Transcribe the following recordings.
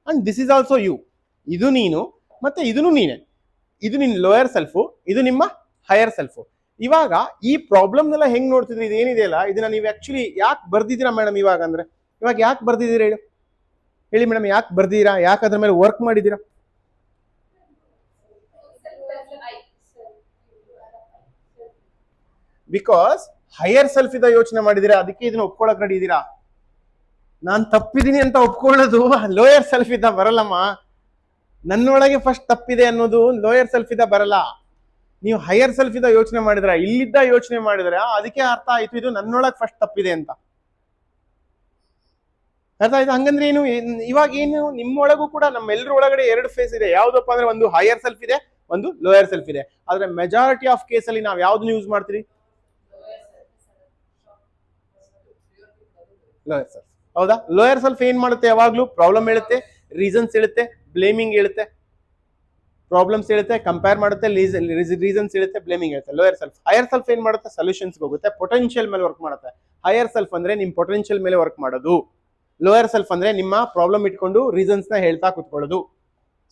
And this is also you. ಇದು ನೀನು ಮತ್ತೆ ಇದನ್ನು ನೀನೆ. ಇದು ನಿನ್ನ ಲೋಯರ್ ಸೆಲ್ಫು, ಇದು ನಿಮ್ಮ ಹೈಯರ್ ಸೆಲ್ಫು. ಇವಾಗ ಈ ಪ್ರಾಬ್ಲಮ್ನೆಲ್ಲ ಹೆಂಗ್ ನೋಡ್ತಿದ್ರಿ, ಇದು ಏನಿದೆಯಲ್ಲ ಇದನ್ನ ನೀವು ಆಕ್ಚುಲಿ ಯಾಕೆ ಬರ್ದಿದ್ದೀರಾ ಮೇಡಮ್ ಇವಾಗ ಅಂದ್ರೆ, ಇವಾಗ ಯಾಕೆ ಬರ್ದಿದ್ದೀರಾ ಹೇಳಿ ಹೇಳಿ ಮೇಡಮ್, ಯಾಕೆ ಬರ್ದಿದ್ದೀರಾ, ಯಾಕೆ ಅದ್ರ ಮೇಲೆ ವರ್ಕ್ ಮಾಡಿದ್ದೀರಾ? ಬಿಕಾಸ್ ಹೈಯರ್ ಸೆಲ್ಫ್ ಇದ ಯೋಚನೆ ಮಾಡಿದಿರಾ, ಅದಕ್ಕೆ ಇದನ್ನ ಒಪ್ಕೊಳಕ್ ರೆಡಿ ಇದ್ದೀರಾ. ನಾನ್ ತಪ್ಪಿದೀನಿ ಅಂತ ಒಪ್ಕೊಳ್ಳೋದು ಲೋಯರ್ ಸೆಲ್ಫ್ ಇದ್ದ ಬರಲ್ಲಮ್ಮ. ನನ್ನೊಳಗೆ ಫಸ್ಟ್ ತಪ್ಪಿದೆ ಅನ್ನೋದು ಲೋಯರ್ ಸೆಲ್ಫ್ ಇದ್ದ ಬರಲ್ಲ. ನೀವು ಹೈಯರ್ ಸೆಲ್ಫ್ ಇದ್ದ ಯೋಚನೆ ಮಾಡಿದ್ರ, ಇಲ್ಲಿದ್ದ ಯೋಚನೆ ಮಾಡಿದ್ರೆ ಅದಕ್ಕೆ ಅರ್ಥ ಆಯ್ತು ಇದು ನನ್ನೊಳಗೆ ಫಸ್ಟ್ ತಪ್ಪಿದೆ ಅಂತ. ಅರ್ಥ ಆಯ್ತು? ಹಂಗಂದ್ರೆ ಏನು, ಇವಾಗ ಏನು ನಿಮ್ಮೊಳಗೂ ಕೂಡ ನಮ್ಮೆಲ್ಲರ ಒಳಗಡೆ ಎರಡು ಫೇಸ್ ಇದೆ. ಯಾವ್ದಪ್ಪ ಅಂದ್ರೆ ಒಂದು ಹೈಯರ್ ಸೆಲ್ಫ್ ಇದೆ, ಒಂದು ಲೋಯರ್ ಸೆಲ್ಫ್ ಇದೆ. ಆದ್ರೆ ಮೆಜಾರಿಟಿ ಆಫ್ ಕೇಸ್ ಅಲ್ಲಿ ನಾವು ಯಾವ್ದನ್ನ ಯೂಸ್ ಮಾಡ್ತೀರಿ? Lower self. ಹೌದಾ? ಲೋಯರ್ ಸೆಲ್ಫ್ ಏನ್ ಮಾಡುತ್ತೆ? ಯಾವಾಗ್ಲೂ ಪ್ರಾಬ್ಲಮ್ ಹೇಳುತ್ತೆ, ರೀಸನ್ಸ್ ಹೇಳುತ್ತೆ, ಬ್ಲೇಮಿಂಗ್ ಹೇಳುತ್ತೆ, ಪ್ರಾಬ್ಲಮ್ಸ್ ಹೇಳುತ್ತೆ, ಕಂಪೇರ್ ಮಾಡುತ್ತೆ, ರೀಸನ್ಸ್ ಹೇಳುತ್ತೆ, ಬ್ಲೇಮಿಂಗ್ ಹೇಳುತ್ತೆ ಲೋಯರ್ ಸೆಲ್ಫ್. ಹೈಯರ್ ಸೆಲ್ಫ್ ಏನ್ ಮಾಡುತ್ತೆ? ಸೊಲ್ಯೂಷನ್ಸ್ ಹೋಗುತ್ತೆ, ಪೊಟೆನ್ಶಿಯಲ್ ಮೇಲೆ ವರ್ಕ್ ಮಾಡುತ್ತೆ. ಹೈಯರ್ ಸೆಲ್ಫ್ ಅಂದ್ರೆ ನಿಮ್ ಪೊಟೆನ್ಶಿಯಲ್ ಮೇಲೆ ವರ್ಕ್ ಮಾಡೋದು. ಲೋಯರ್ ಸೆಲ್ಫ್ ಅಂದ್ರೆ ನಿಮ್ಮ ಪ್ರಾಬ್ಲಮ್ ಇಟ್ಕೊಂಡು ರೀಸನ್ಸ್ ನ ಹೇಳ್ತಾ ಕುತ್ಕೊಳ್ಳೋದು.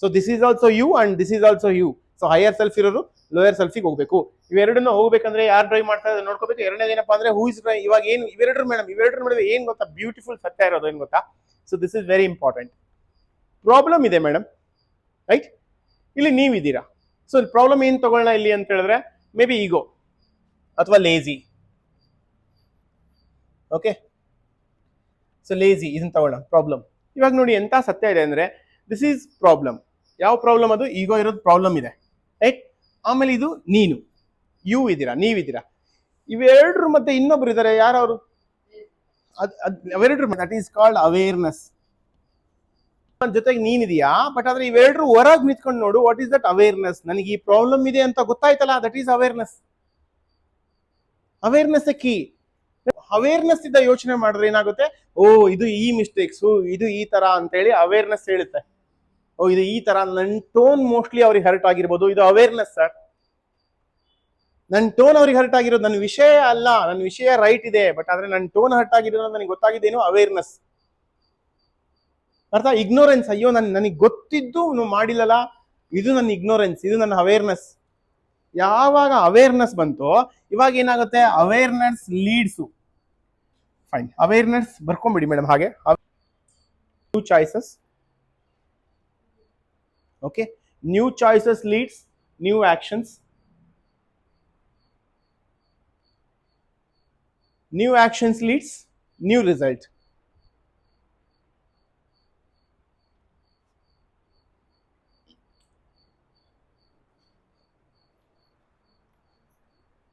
So this is also you and this is also you. So higher self ಇರೋರು ಲೋಯರ್ ಸೆಲ್ಫಿಗೆ ಹೋಗ್ಬೇಕು. ಇವೆರಡನ್ನ ಹೋಗ್ಬೇಕಂದ್ರೆ ಯಾರು ಡ್ರೈವ್ ಮಾಡ್ತಾ ಇದ್ದಾರೆ ನೋಡ್ಕೋಬೇಕು. ಎರಡನೇದೇನಪ್ಪ ಅಂದ್ರೆ ಹೂ ಇಸ್ ಡ್ರೈವ್. ಇವಾಗ ಏನು ಇವೆರಡರ ಮೇಡಮ್, ಇವೆರಡರ ನಡುವೆ ಏನ್ ಗೊತ್ತಾ ಬ್ಯೂಟಿಫುಲ್ ಸತ್ಯ ಇರೋದು ಏನ್ ಗೊತ್ತಾ? So this is very important. Problem ಇದೆ ಮೇಡಮ್, ರೈಟ್? ಇಲ್ಲಿ ನೀವಿದ್ದೀರಾ. ಸೊ ಪ್ರಾಬ್ಲಮ್ ಏನ್ ತಗೊಳ್ಳೋಣ ಇಲ್ಲಿ ಅಂತ ಹೇಳಿದ್ರೆ, ಮೇ ಬಿ ಈಗೋ ಅಥವಾ ಲೇಜಿ. ಓಕೆ, ಸೊ ಲೇಜಿ ಇದನ್ನ ತಗೊಳ್ಳೋಣ ಪ್ರಾಬ್ಲಮ್. ಇವಾಗ ನೋಡಿ ಎಂತ ಸತ್ಯ ಇದೆ ಅಂದ್ರೆ, ದಿಸ್ ಈಸ್ ಪ್ರಾಬ್ಲಮ್. ಯಾವ ಪ್ರಾಬ್ಲಮ್? ಅದು ಈಗೋ ಇರೋದು ಪ್ರಾಬ್ಲಮ್ ಇದೆ, ರೈಟ್? ಆಮೇಲೆ ಇದು ನೀನು, ಯು ಇದ್ದೀರಾ, ನೀವಿದ್ದೀರಾ. ಇವೆರಡರ ಮತ್ತೆ ಇನ್ನೊಬ್ರು ಇದ್ದಾರೆ, ಯಾರವರು? ಅವೆರಡ್ರು, ದಟ್ ಈಸ್ ಕಾಲ್ಡ್ ಅವೇರ್ನೆಸ್. ಜೊತೆಗೆ ನೀನಿದೆಯಾ, ಬಟ್ ಆದ್ರೆ ಇವೆರಡರು ಹೊರಗೆ ನಿಂತ್ಕೊಂಡು ನೋಡು, ವಾಟ್ ಈಸ್ ದಟ್ ಅವೇರ್ನೆಸ್. ನನಗೆ ಈ ಪ್ರಾಬ್ಲಮ್ ಇದೆ ಅಂತ ಗೊತ್ತಾಯ್ತಲ್ಲ, that is awareness. Awareness key. Awareness ಇದ್ದ ಯೋಚನೆ ಮಾಡಿದ್ರೆ ಏನಾಗುತ್ತೆ? ಓ ಇದು ಈ ಮಿಸ್ಟೇಕ್ಸ್, ಇದು ಈ ತರ ಅಂತ ಹೇಳಿ ಅವೇರ್ನೆಸ್ ಹೇಳುತ್ತೆ. ಓ ಇದು ಈ ತರ, ನನ್ನ ಟೋನ್ ಮೋಸ್ಟ್ಲಿ ಅವ್ರಿಗೆ ಹರ್ಟ್ ಆಗಿರ್ಬೋದು, ಇದು ಅವೇರ್ನೆಸ್ ಸರ್. ನನ್ನ ಟೋನ್ ಅವ್ರಿಗೆ ಹರ್ಟ್ ಆಗಿರೋದು ನನ್ನ ವಿಷಯ ಅಲ್ಲ, ನನ್ನ ವಿಷಯ ರೈಟ್ ಇದೆ, ಬಟ್ ಆದ್ರೆ ನನ್ನ ಟೋನ್ ಹರ್ಟ್ ಆಗಿರೋದು ನನಗೆ ಗೊತ್ತಾಗಿದ್ದೇನು? ಅವೇರ್ನೆಸ್. ಅರ್ಥ? ಇಗ್ನೋರೆನ್ಸ್. ಅಯ್ಯೋ ನನಗೆ ಗೊತ್ತಿದ್ದು ನೀವು ಮಾಡಿಲ್ಲಲ್ಲ, ಇದು ನನ್ನ ಇಗ್ನೋರೆನ್ಸ್, ಇದು ನನ್ನ ಅವೇರ್ನೆಸ್. ಯಾವಾಗ ಅವೇರ್ನೆಸ್ ಬಂತೋ ಇವಾಗ ಏನಾಗುತ್ತೆ? ಅವೇರ್ನೆಸ್ ಲೀಡ್ಸು. ಫೈನ್, ಅವೇರ್ನೆಸ್ ಬರ್ಕೊಂಬಿಡಿ ಮೇಡಮ್ ಹಾಗೆ. New choices. Okay, new choices leads new actions. New actions leads new result.